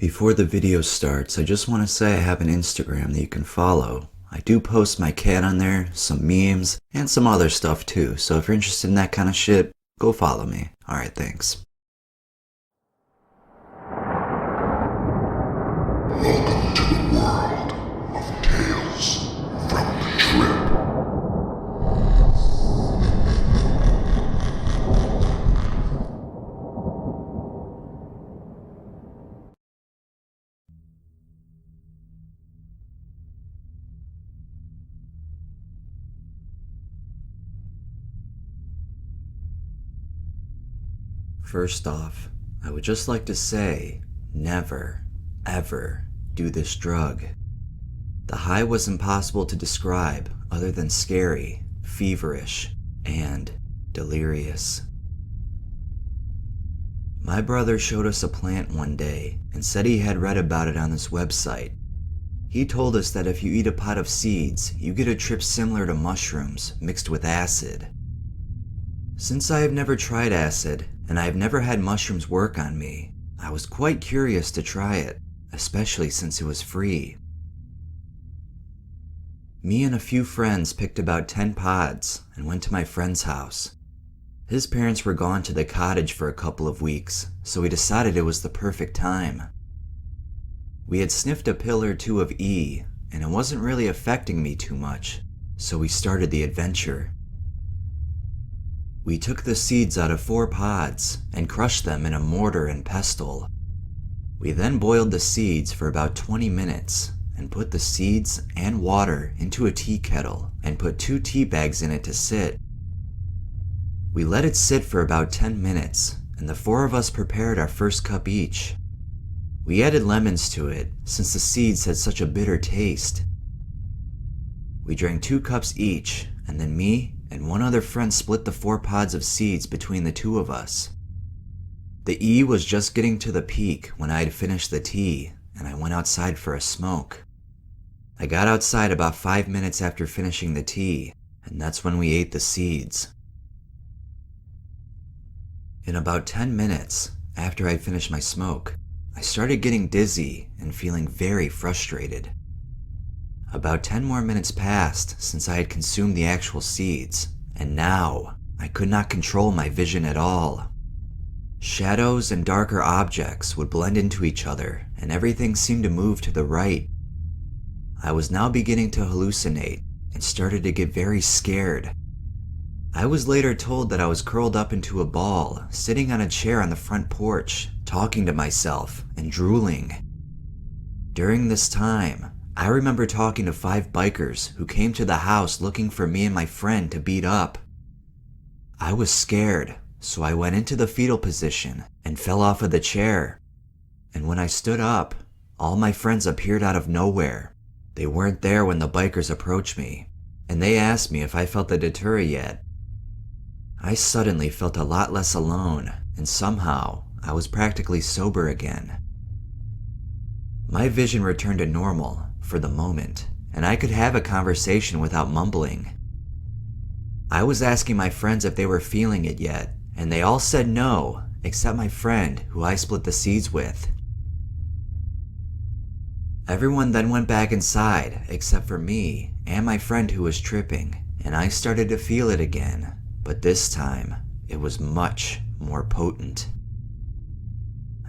Before the video starts, I just want to say I have an Instagram that you can follow. I do post my cat on there, some memes, and some other stuff too, so if you're interested in that kind of shit, go follow me. Alright, thanks. Welcome to the world of Tales from the Trip. First off, I would just like to say, never, ever do this drug. The high was impossible to describe other than scary, feverish, and delirious. My brother showed us a plant one day and said he had read about it on this website. He told us that if you eat a pot of seeds, you get a trip similar to mushrooms mixed with acid. Since I have never tried acid, and I have never had mushrooms work on me, I was quite curious to try it, especially since it was free. Me and a few friends picked about 10 pods and went to my friend's house. His parents were gone to the cottage for a couple of weeks, so we decided it was the perfect time. We had sniffed a pill or two of E, and it wasn't really affecting me too much, so we started the adventure. We took the seeds out of 4 pods and crushed them in a mortar and pestle. We then boiled the seeds for about 20 minutes and put the seeds and water into a tea kettle and put 2 tea bags in it to sit. We let it sit for about 10 minutes and the 4 of us prepared our first cup each. We added lemons to it since the seeds had such a bitter taste. We drank 2 cups each, and then me and one other friend split the 4 pods of seeds between the 2 of us. The E was just getting to the peak when I had finished the tea, and I went outside for a smoke. I got outside about 5 minutes after finishing the tea, and that's when we ate the seeds. In about 10 minutes after I'd finished my smoke, I started getting dizzy and feeling very frustrated. About 10 more minutes passed since I had consumed the actual seeds, and now I could not control my vision at all. Shadows and darker objects would blend into each other, and everything seemed to move to the right. I was now beginning to hallucinate and started to get very scared. I was later told that I was curled up into a ball, sitting on a chair on the front porch, talking to myself and drooling. During this time, I remember talking to 5 bikers who came to the house looking for me and my friend to beat up. I was scared, so I went into the fetal position and fell off of the chair. And when I stood up, all my friends appeared out of nowhere. They weren't there when the bikers approached me, and they asked me if I felt the Datura yet. I suddenly felt a lot less alone, and somehow I was practically sober again. My vision returned to normal for the moment, and I could have a conversation without mumbling. I was asking my friends if they were feeling it yet, and they all said no, except my friend who I split the seeds with. Everyone then went back inside except for me and my friend who was tripping, and I started to feel it again, but this time it was much more potent.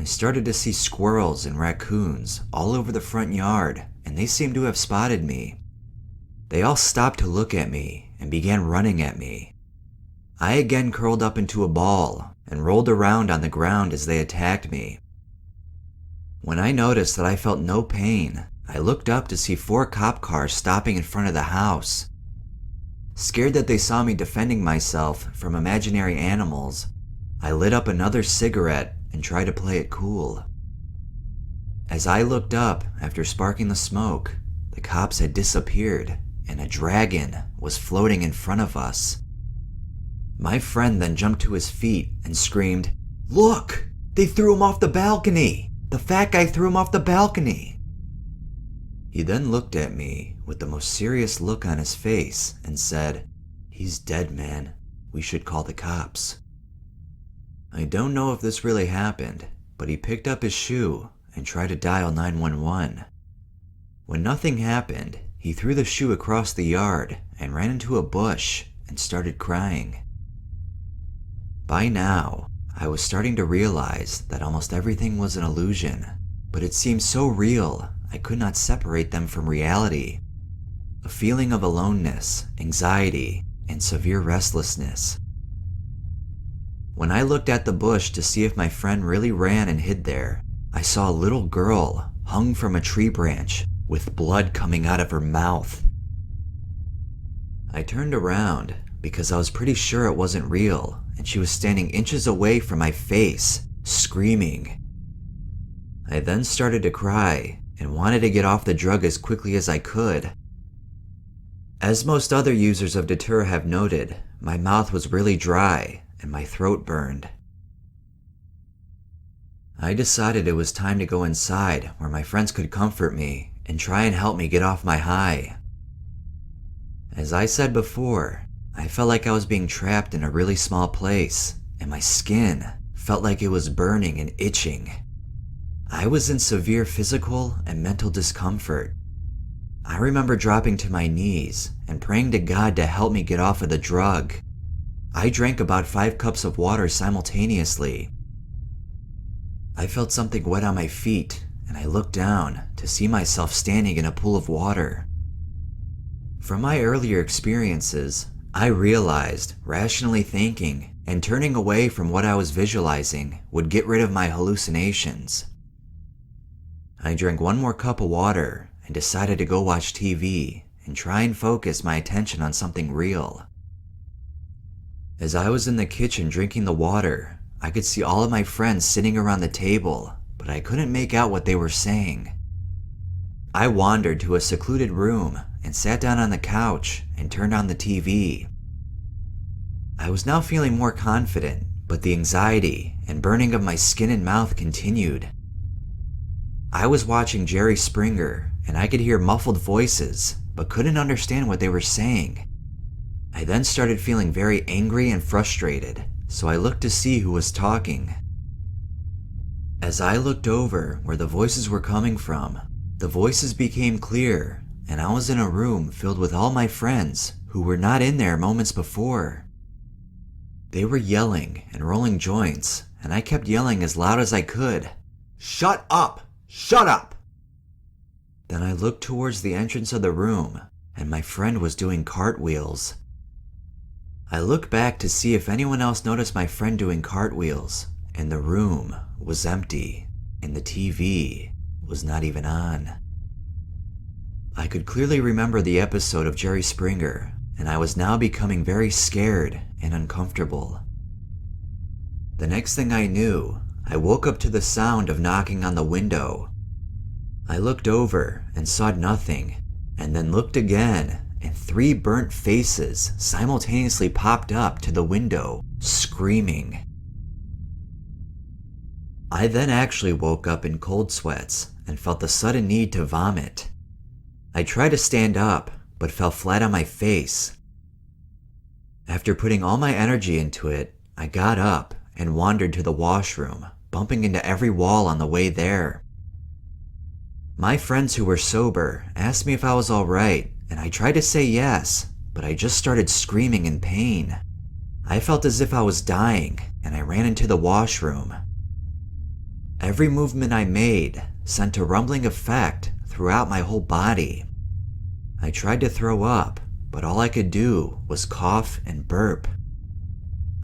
I started to see squirrels and raccoons all over the front yard, and they seemed to have spotted me. They all stopped to look at me and began running at me. I again curled up into a ball and rolled around on the ground as they attacked me. When I noticed that I felt no pain, I looked up to see 4 cop cars stopping in front of the house. Scared that they saw me defending myself from imaginary animals, I lit up another cigarette and tried to play it cool. As I looked up after sparking the smoke, the cops had disappeared and a dragon was floating in front of us. My friend then jumped to his feet and screamed, "Look! They threw him off the balcony! The fat guy threw him off the balcony!" He then looked at me with the most serious look on his face and said, "He's dead, man. We should call the cops." I don't know if this really happened, but he picked up his shoe and tried to dial 911. When nothing happened, he threw the shoe across the yard and ran into a bush and started crying. By now, I was starting to realize that almost everything was an illusion, but it seemed so real I could not separate them from reality. A feeling of aloneness, anxiety, and severe restlessness. When I looked at the bush to see if my friend really ran and hid there, I saw a little girl hung from a tree branch with blood coming out of her mouth. I turned around because I was pretty sure it wasn't real, and she was standing inches away from my face, screaming. I then started to cry and wanted to get off the drug as quickly as I could. As most other users of Datura have noted, my mouth was really dry and my throat burned. I decided it was time to go inside where my friends could comfort me and try and help me get off my high. As I said before, I felt like I was being trapped in a really small place, and my skin felt like it was burning and itching. I was in severe physical and mental discomfort. I remember dropping to my knees and praying to God to help me get off of the drug. I drank about 5 cups of water simultaneously. I felt something wet on my feet, and I looked down to see myself standing in a pool of water. From my earlier experiences, I realized rationally thinking and turning away from what I was visualizing would get rid of my hallucinations. I drank 1 more cup of water and decided to go watch TV and try and focus my attention on something real. As I was in the kitchen drinking the water, I could see all of my friends sitting around the table, but I couldn't make out what they were saying. I wandered to a secluded room and sat down on the couch and turned on the TV. I was now feeling more confident, but the anxiety and burning of my skin and mouth continued. I was watching Jerry Springer, and I could hear muffled voices, but couldn't understand what they were saying. I then started feeling very angry and frustrated, so I looked to see who was talking. As I looked over where the voices were coming from, the voices became clear, and I was in a room filled with all my friends who were not in there moments before. They were yelling and rolling joints, and I kept yelling as loud as I could, "Shut up! Shut up!" Then I looked towards the entrance of the room, and my friend was doing cartwheels. I looked back to see if anyone else noticed my friend doing cartwheels, and the room was empty, and the TV was not even on. I could clearly remember the episode of Jerry Springer, and I was now becoming very scared and uncomfortable. The next thing I knew, I woke up to the sound of knocking on the window. I looked over and saw nothing, and then looked again, and 3 burnt faces simultaneously popped up to the window, screaming. I then actually woke up in cold sweats and felt the sudden need to vomit. I tried to stand up, but fell flat on my face. After putting all my energy into it, I got up and wandered to the washroom, bumping into every wall on the way there. My friends who were sober asked me if I was alright, and I tried to say yes, but I just started screaming in pain. I felt as if I was dying, and I ran into the washroom. Every movement I made sent a rumbling effect throughout my whole body. I tried to throw up, but all I could do was cough and burp.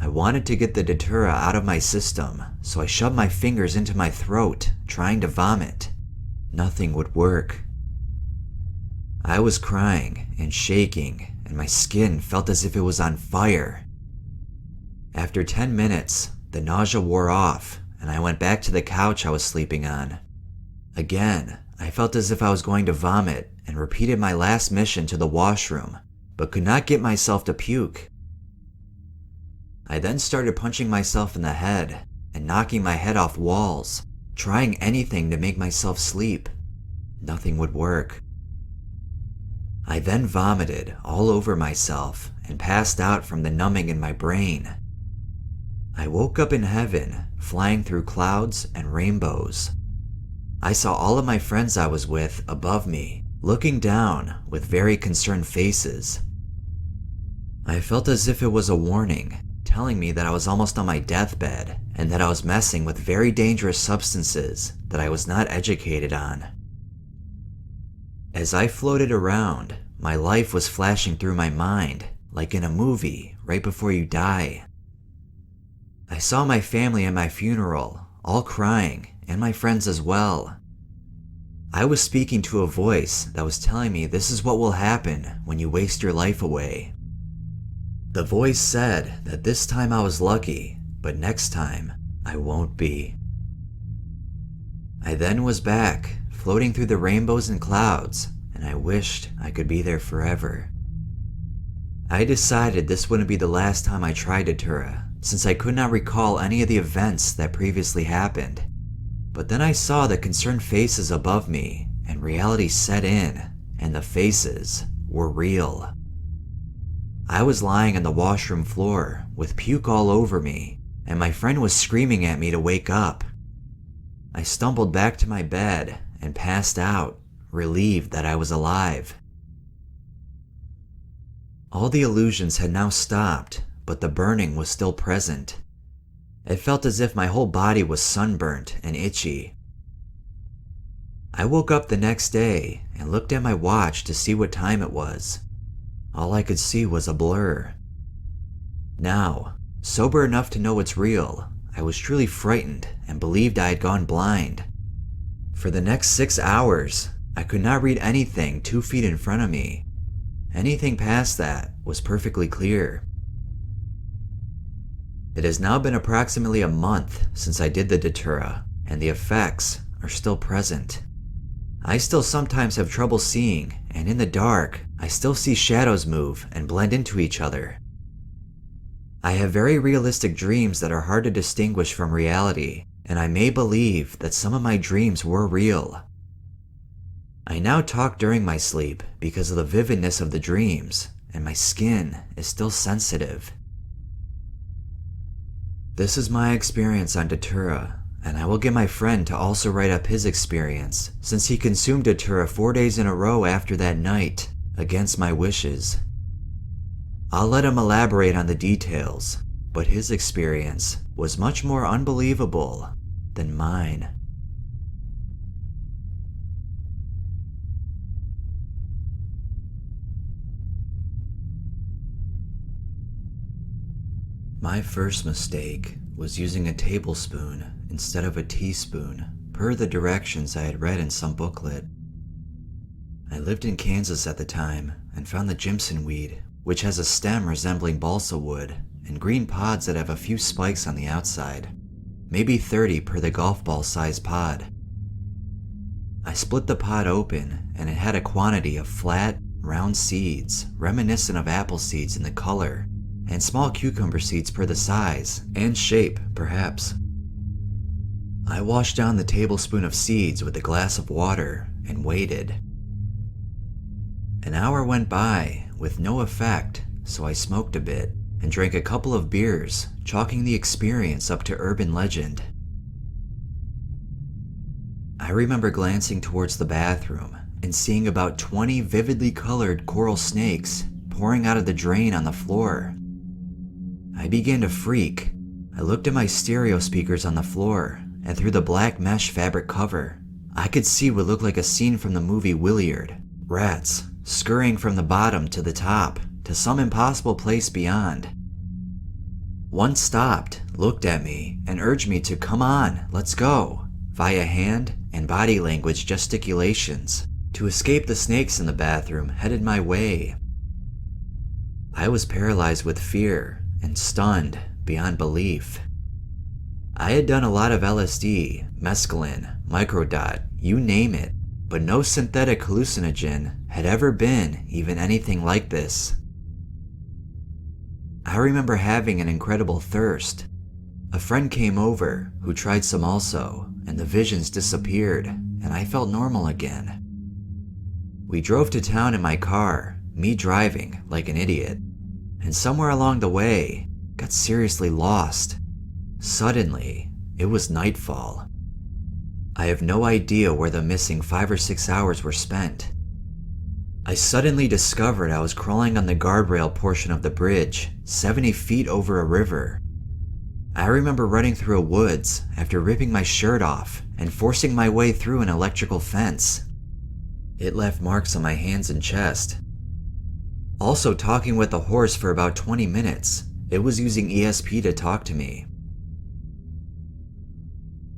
I wanted to get the Datura out of my system, so I shoved my fingers into my throat, trying to vomit. Nothing would work. I was crying and shaking, and my skin felt as if it was on fire. After 10 minutes, the nausea wore off, and I went back to the couch I was sleeping on. Again, I felt as if I was going to vomit and repeated my last mission to the washroom, but could not get myself to puke. I then started punching myself in the head and knocking my head off walls, trying anything to make myself sleep. Nothing would work. I then vomited all over myself and passed out from the numbing in my brain. I woke up in heaven, flying through clouds and rainbows. I saw all of my friends I was with above me, looking down with very concerned faces. I felt as if it was a warning, telling me that I was almost on my deathbed and that I was messing with very dangerous substances that I was not educated on. As I floated around, my life was flashing through my mind like in a movie right before you die. I saw my family at my funeral, all crying, and my friends as well. I was speaking to a voice that was telling me this is what will happen when you waste your life away. The voice said that this time I was lucky, but next time I won't be. I then was back, floating through the rainbows and clouds, and I wished I could be there forever. I decided this wouldn't be the last time I tried Datura, since I could not recall any of the events that previously happened. But then I saw the concerned faces above me, and reality set in, and the faces were real. I was lying on the washroom floor with puke all over me, and my friend was screaming at me to wake up. I stumbled back to my bed and passed out, relieved that I was alive. All the illusions had now stopped, but the burning was still present. It felt as if my whole body was sunburnt and itchy. I woke up the next day and looked at my watch to see what time it was. All I could see was a blur. Now, sober enough to know it's real, I was truly frightened and believed I had gone blind. For the next 6 hours, I could not read anything 2 feet in front of me. Anything past that was perfectly clear. It has now been approximately a month since I did the Datura, and the effects are still present. I still sometimes have trouble seeing, and in the dark, I still see shadows move and blend into each other. I have very realistic dreams that are hard to distinguish from reality, and I may believe that some of my dreams were real. I now talk during my sleep because of the vividness of the dreams, and my skin is still sensitive. This is my experience on Datura, and I will get my friend to also write up his experience, since he consumed Datura 4 days in a row after that night, against my wishes. I'll let him elaborate on the details, but his experience was much more unbelievable than mine. My first mistake was using a tablespoon instead of a teaspoon, per the directions I had read in some booklet. I lived in Kansas at the time and found the jimsonweed, which has a stem resembling balsa wood and green pods that have a few spikes on the outside, maybe 30 per the golf ball size pod. I split the pod open and it had a quantity of flat, round seeds reminiscent of apple seeds in the color, and small cucumber seeds per the size and shape, perhaps. I washed down the tablespoon of seeds with a glass of water and waited. An hour went by with no effect, so I smoked a bit and drank a couple of beers, chalking the experience up to urban legend. I remember glancing towards the bathroom and seeing about 20 vividly colored coral snakes pouring out of the drain on the floor. I began to freak. I looked at my stereo speakers on the floor, and through the black mesh fabric cover, I could see what looked like a scene from the movie Williard. Rats scurrying from the bottom to the top, to some impossible place beyond. One stopped, looked at me, and urged me to come on, let's go, via hand and body language gesticulations, to escape the snakes in the bathroom headed my way. I was paralyzed with fear and stunned beyond belief. I had done a lot of LSD, mescaline, microdot, you name it, but no synthetic hallucinogen had ever been even anything like this. I remember having an incredible thirst. A friend came over who tried some also, and the visions disappeared, and I felt normal again. We drove to town in my car, me driving like an idiot, and somewhere along the way, got seriously lost. Suddenly, it was nightfall. I have no idea where the missing 5 or 6 hours were spent. I suddenly discovered I was crawling on the guardrail portion of the bridge, 70 feet over a river. I remember running through a woods after ripping my shirt off and forcing my way through an electrical fence. It left marks on my hands and chest. Also talking with the horse for about 20 minutes, it was using ESP to talk to me.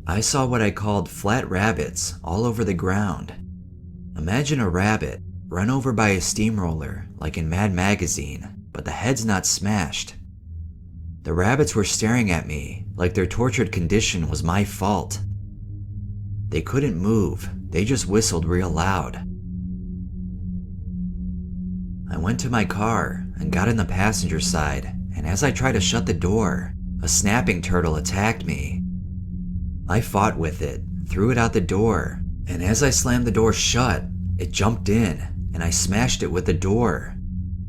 I saw what I called flat rabbits all over the ground. Imagine a rabbit run over by a steamroller like in Mad Magazine, but the head's not smashed. The rabbits were staring at me like their tortured condition was my fault. They couldn't move, they just whistled real loud. I went to my car and got in the passenger side, and as I tried to shut the door, a snapping turtle attacked me. I fought with it, threw it out the door, and as I slammed the door shut, it jumped in and I smashed it with the door.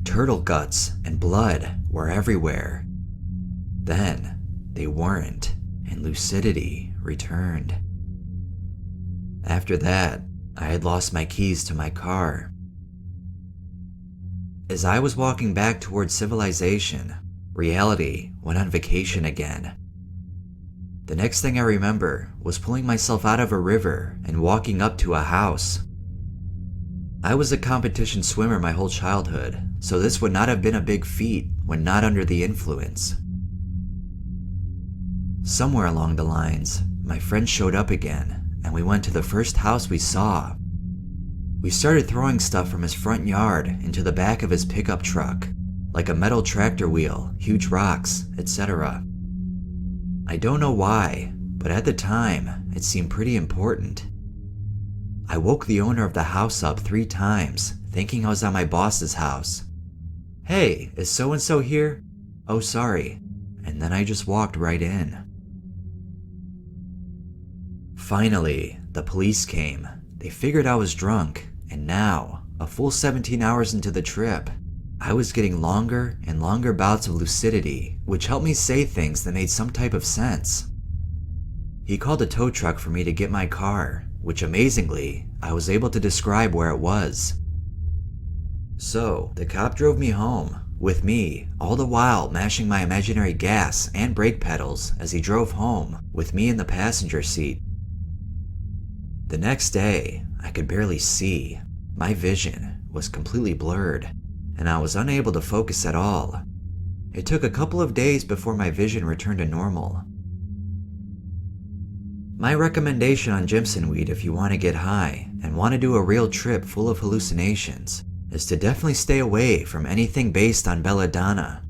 Turtle guts and blood were everywhere. Then they weren't, and lucidity returned. After that, I had lost my keys to my car. As I was walking back towards civilization, reality went on vacation again. The next thing I remember was pulling myself out of a river and walking up to a house. I was a competition swimmer my whole childhood, so this would not have been a big feat when not under the influence. Somewhere along the lines, my friend showed up again, and we went to the first house we saw. We started throwing stuff from his front yard into the back of his pickup truck, like a metal tractor wheel, huge rocks, etc. I don't know why, but at the time, it seemed pretty important. I woke the owner of the house up 3 times, thinking I was at my boss's house. "Hey, is so-and-so here? Oh, sorry." And then I just walked right in. Finally, the police came. They figured I was drunk, and now, a full 17 hours into the trip, I was getting longer and longer bouts of lucidity, which helped me say things that made some type of sense. He called a tow truck for me to get my car, which amazingly, I was able to describe where it was. So, the cop drove me home, with me, all the while mashing my imaginary gas and brake pedals as he drove home, with me in the passenger seat. The next day, I could barely see. My vision was completely blurred, and I was unable to focus at all. It took a couple of days before my vision returned to normal. My recommendation on jimsonweed if you want to get high and want to do a real trip full of hallucinations is to definitely stay away from anything based on belladonna.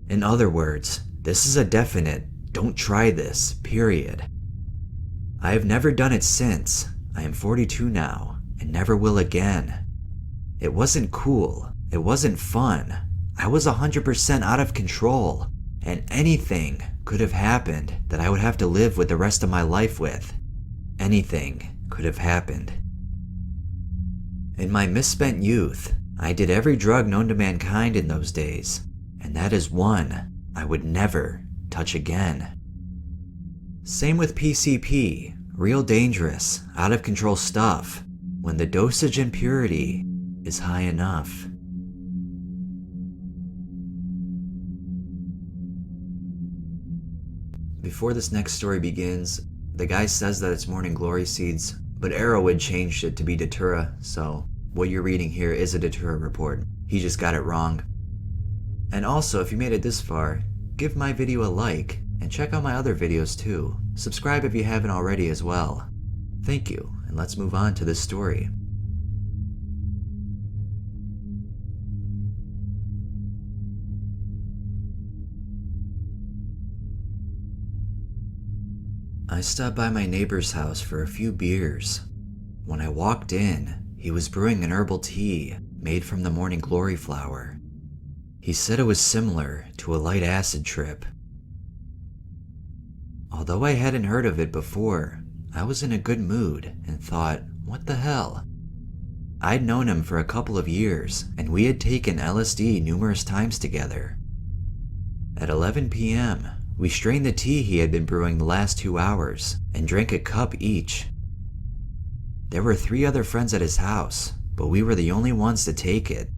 In other words, this is a definite, don't try this, period. I have never done it since. I am 42 now, and never will again. It wasn't cool, it wasn't fun. I was 100% out of control, and anything could have happened that I would have to live with the rest of my life with. Anything could have happened. In my misspent youth, I did every drug known to mankind in those days, and that is one I would never touch again. Same with PCP, real dangerous, out of control stuff, when the dosage and purity is high enough. Before this next story begins, the guy says that it's morning glory seeds, but Arrowwood changed it to be Datura, so what you're reading here is a Datura report. He just got it wrong. And also, if you made it this far, give my video a like, and check out my other videos too. Subscribe if you haven't already as well. Thank you, and let's move on to this story. I stopped by my neighbor's house for a few beers. When I walked in, he was brewing an herbal tea made from the morning glory flower. He said it was similar to a light acid trip. Although I hadn't heard of it before, I was in a good mood and thought, what the hell? I'd known him for a couple of years, and we had taken LSD numerous times together. At 11 p.m., we strained the tea he had been brewing the last 2 hours and drank a cup each, There were 3 other friends at his house, but we were the only ones to take it.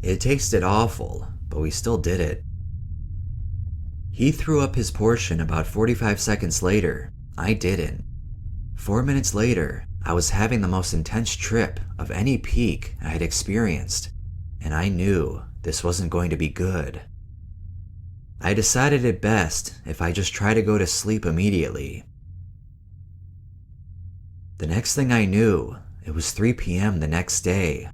It tasted awful, but we still did it. He threw up his portion about 45 seconds later. I didn't. 4 minutes later, I was having the most intense trip of any peak I had experienced, and I knew this wasn't going to be good. I decided it best if I just try to go to sleep immediately. The next thing I knew, it was 3 p.m. the next day.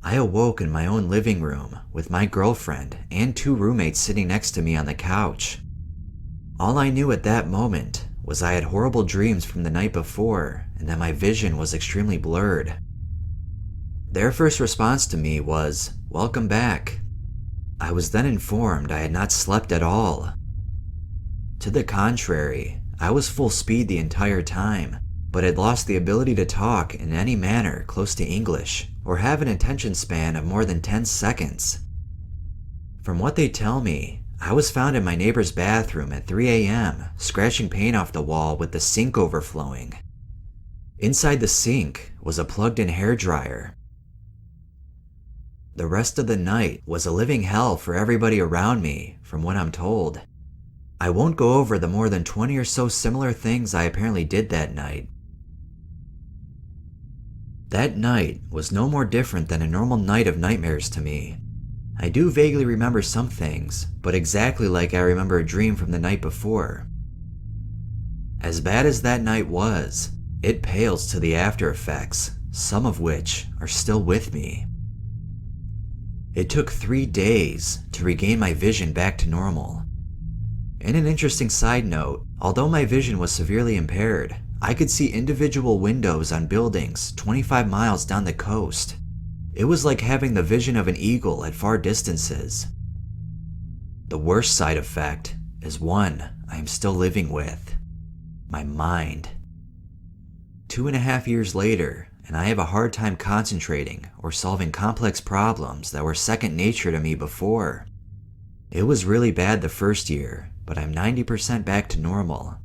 I awoke in my own living room with my girlfriend and 2 roommates sitting next to me on the couch. All I knew at that moment was I had horrible dreams from the night before and that my vision was extremely blurred. Their first response to me was, "Welcome back." I was then informed I had not slept at all. To the contrary, I was full speed the entire time, but had lost the ability to talk in any manner close to English or have an attention span of more than 10 seconds. From what they tell me, I was found in my neighbor's bathroom at 3 a.m., scratching paint off the wall with the sink overflowing. Inside the sink was a plugged-in hairdryer. The rest of the night was a living hell for everybody around me, from what I'm told. I won't go over the more than 20 or so similar things I apparently did that night. That night was no more different than a normal night of nightmares to me. I do vaguely remember some things, but exactly like I remember a dream from the night before. As bad as that night was, it pales to the after effects, some of which are still with me. It took 3 days to regain my vision back to normal. In an interesting side note, although my vision was severely impaired, I could see individual windows on buildings 25 miles down the coast. It was like having the vision of an eagle at far distances. The worst side effect is one I am still living with: my mind. 2.5 years later, and I have a hard time concentrating or solving complex problems that were second nature to me before. It was really bad the first year, but I'm 90% back to normal.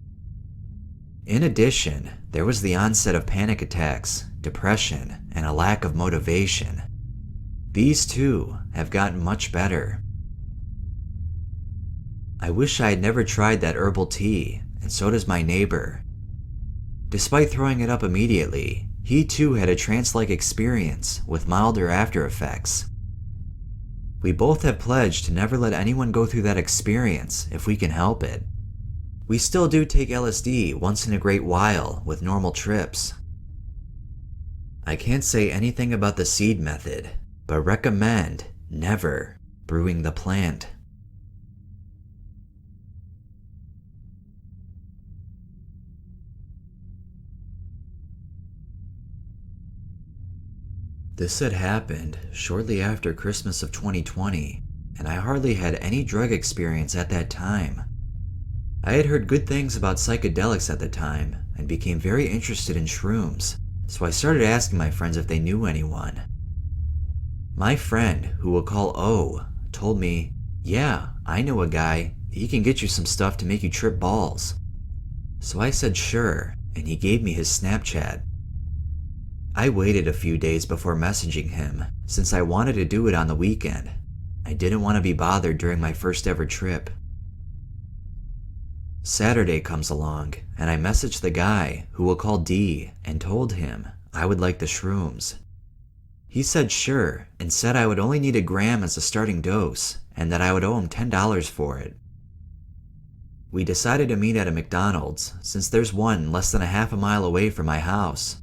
In addition, there was the onset of panic attacks, depression, and a lack of motivation. These too have gotten much better. I wish I had never tried that herbal tea, and so does my neighbor. Despite throwing it up immediately, he too had a trance-like experience with milder after effects. We both have pledged to never let anyone go through that experience if we can help it. We still do take LSD once in a great while with normal trips. I can't say anything about the seed method, but recommend never brewing the plant. This had happened shortly after Christmas of 2020, and I hardly had any drug experience at that time. I had heard good things about psychedelics at the time and became very interested in shrooms, so I started asking my friends if they knew anyone. My friend, who we'll call O, told me, "Yeah, I know a guy. He can get you some stuff to make you trip balls." So I said sure, and he gave me his Snapchat. I waited a few days before messaging him, since I wanted to do it on the weekend. I didn't want to be bothered during my first ever trip. Saturday comes along, and I messaged the guy, who we'll call D, and told him I would like the shrooms. He said sure, and said I would only need 1 gram as a starting dose, and that I would owe him $10 for it. We decided to meet at a McDonald's, since there's one less than a half a mile away from my house.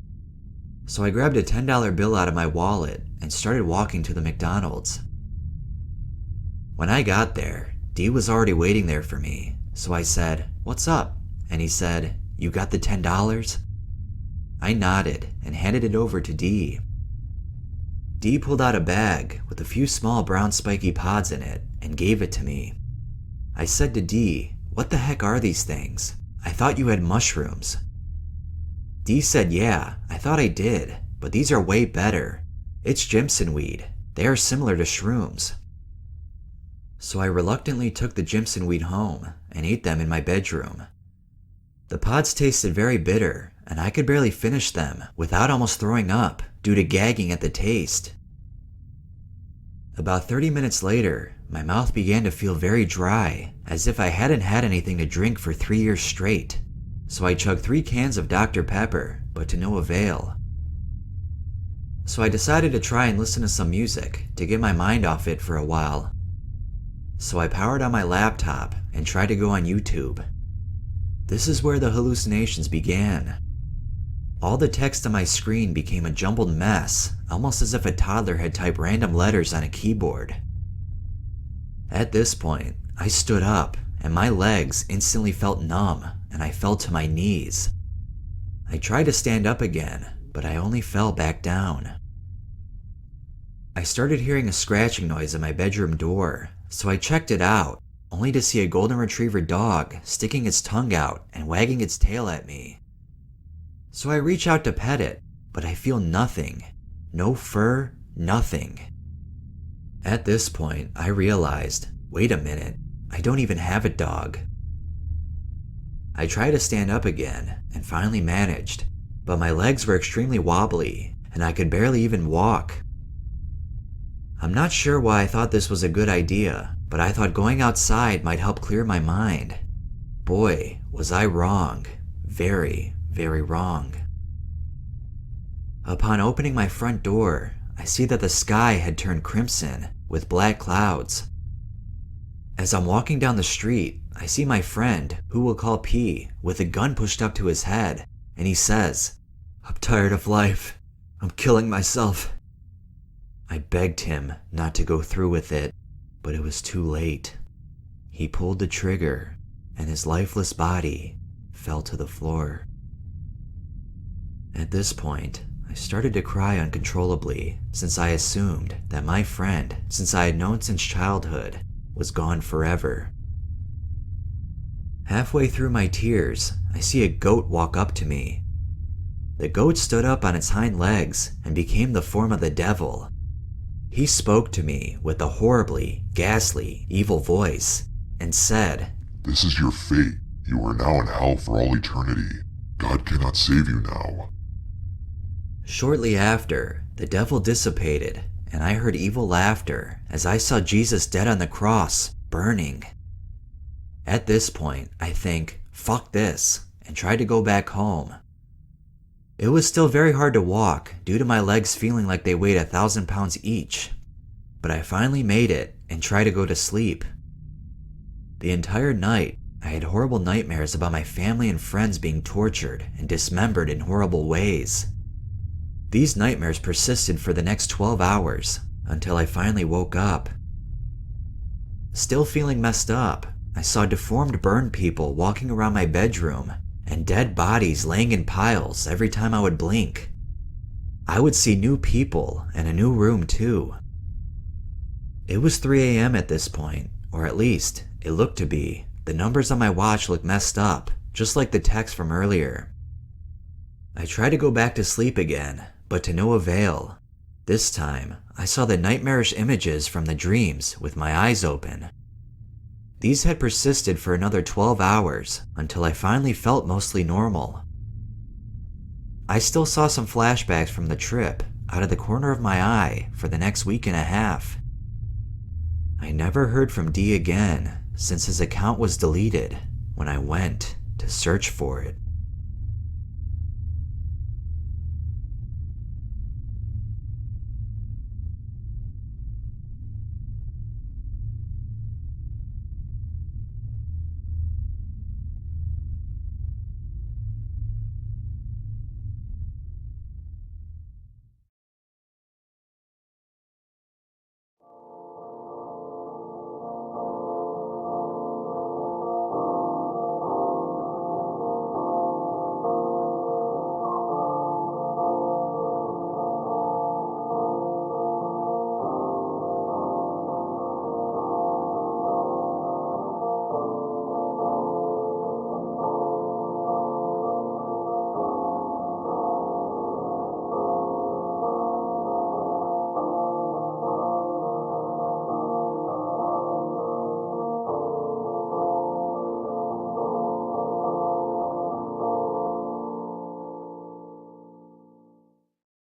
So I grabbed a $10 bill out of my wallet and started walking to the McDonald's. When I got there, D was already waiting there for me, so I said, "What's up?" And he said, "You got the $10? I nodded and handed it over to D. D pulled out a bag with a few small brown spiky pods in it and gave it to me. I said to D, "What the heck are these things? I thought you had mushrooms." D said, "Yeah, I thought I did, but these are way better. It's jimsonweed. They are similar to shrooms." So I reluctantly took the jimsonweed home and ate them in my bedroom. The pods tasted very bitter, and I could barely finish them without almost throwing up due to gagging at the taste. About 30 minutes later, my mouth began to feel very dry, as if I hadn't had anything to drink for 3 years straight. So I chugged 3 cans of Dr. Pepper, but to no avail. So I decided to try and listen to some music to get my mind off it for a while. So I powered on my laptop and tried to go on YouTube. This is where the hallucinations began. All the text on my screen became a jumbled mess, almost as if a toddler had typed random letters on a keyboard. At this point, I stood up and my legs instantly felt numb and I fell to my knees. I tried to stand up again, but I only fell back down. I started hearing a scratching noise at my bedroom door, so I checked it out, only to see a golden retriever dog sticking its tongue out and wagging its tail at me. So I reach out to pet it, but I feel nothing. No fur, nothing. At this point, I realized, wait a minute, I don't even have a dog. I tried to stand up again and finally managed, but my legs were extremely wobbly and I could barely even walk. I'm not sure why I thought this was a good idea, but I thought going outside might help clear my mind. Boy, was I wrong. Very, very wrong. Upon opening my front door, I see that the sky had turned crimson with black clouds. As I'm walking down the street, I see my friend, who we'll call P, with a gun pushed up to his head, and he says, "I'm tired of life. I'm killing myself." I begged him not to go through with it, but it was too late. He pulled the trigger, and his lifeless body fell to the floor. At this point, I started to cry uncontrollably, since I assumed that my friend, since I had known since childhood, was gone forever. Halfway through my tears, I see a goat walk up to me. The goat stood up on its hind legs and became the form of the devil. He spoke to me with a horribly, ghastly, evil voice and said, "This is your fate. You are now in hell for all eternity. God cannot save you now." Shortly after, the devil dissipated and I heard evil laughter as I saw Jesus dead on the cross, burning. At this point, I think, fuck this, and tried to go back home. It was still very hard to walk due to my legs feeling like they weighed 1,000 pounds each, but I finally made it and tried to go to sleep. The entire night, I had horrible nightmares about my family and friends being tortured and dismembered in horrible ways. These nightmares persisted for the next 12 hours until I finally woke up. Still feeling messed up, I saw deformed burned people walking around my bedroom and dead bodies laying in piles every time I would blink. I would see new people and a new room too. It was 3 a.m. at this point, or at least it looked to be. The numbers on my watch looked messed up, just like the text from earlier. I tried to go back to sleep again, but to no avail. This time, I saw the nightmarish images from the dreams with my eyes open. These had persisted for another 12 hours until I finally felt mostly normal. I still saw some flashbacks from the trip out of the corner of my eye for the next week and a half. I never heard from D again since his account was deleted when I went to search for it.